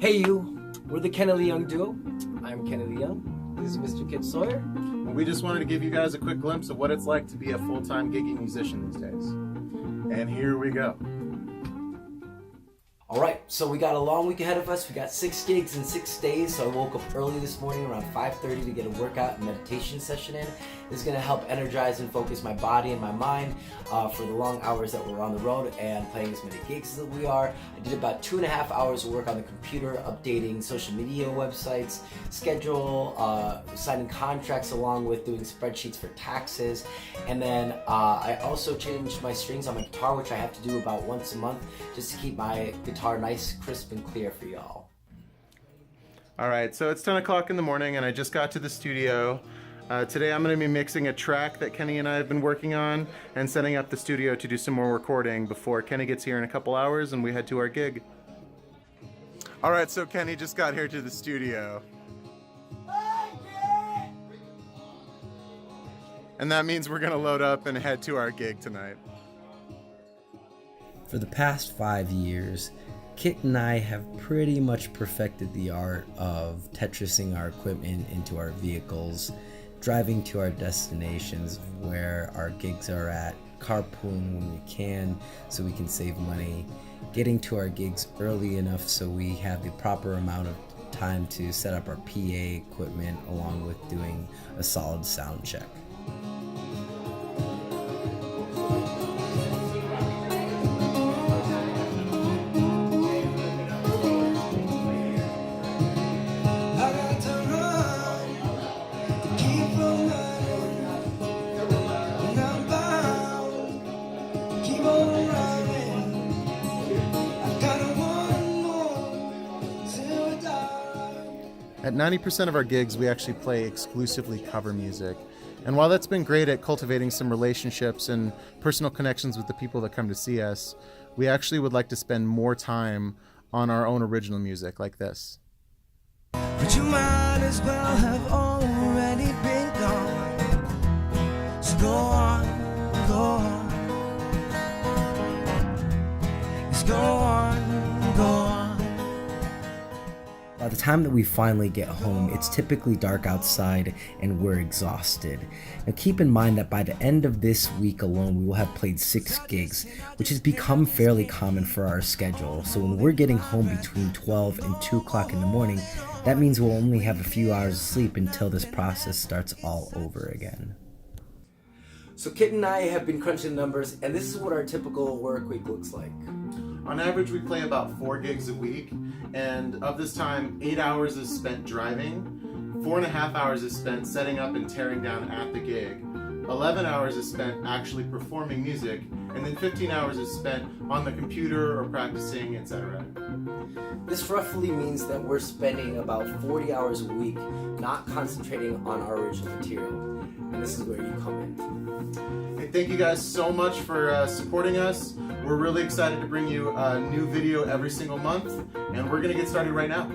Hey you, we're the Kennedy Young Duo. I'm Kennedy Young. This is Mr. Kid Sawyer. We just wanted to give you guys a quick glimpse of what it's like to be a full-time gigging musician these days. And here we go. Alright, so we got a long week ahead of us. We got 6 gigs in 6 days, so I woke up early this morning around 5:30 to get a workout and meditation session in. This is going to help energize and focus my body and my mind for the long hours that we're on the road and playing as many gigs as we are. I did about 2.5 hours of work on the computer, updating social media websites, schedule, signing contracts along with doing spreadsheets for taxes. And then I also changed my strings on my guitar, which I have to do about once a month just to keep my guitar nice, crisp, and clear for y'all. All right, so it's 10 o'clock in the morning and I just got to the studio. Today I'm going to be mixing a track that Kenny and I have been working on and setting up the studio to do some more recording before Kenny gets here in a couple hours and we head to our gig. All right, so Kenny just got here to the studio. And that means we're going to load up and head to our gig tonight. For the past 5 years, Kit and I have pretty much perfected the art of Tetrising our equipment into our vehicles, driving to our destinations where our gigs are at, carpooling when we can so we can save money, getting to our gigs early enough so we have the proper amount of time to set up our PA equipment along with doing a solid sound check. At 90% of our gigs, we actually play exclusively cover music. And while that's been great at cultivating some relationships and personal connections with the people that come to see us, we actually would like to spend more time on our own original music like this. But you might as well have already been gone. So go on, go on. Just go on, go on. By the time that we finally get home, it's typically dark outside and we're exhausted. Now keep in mind that by the end of this week alone, we will have played 6 gigs, which has become fairly common for our schedule. So when we're getting home between 12 and 2 o'clock in the morning, that means we'll only have a few hours of sleep until this process starts all over again. So Kit and I have been crunching numbers, and this is what our typical work week looks like. On average, we play about 4 gigs a week, and of this time, 8 hours is spent driving, 4.5 hours is spent setting up and tearing down at the gig, 11 hours is spent actually performing music, and then 15 hours is spent on the computer or practicing, etc. This roughly means that we're spending about 40 hours a week not concentrating on our original material, and this is where you come in. Hey, thank you guys so much for supporting us. We're really excited to bring you a new video every single month, and we're going to get started right now.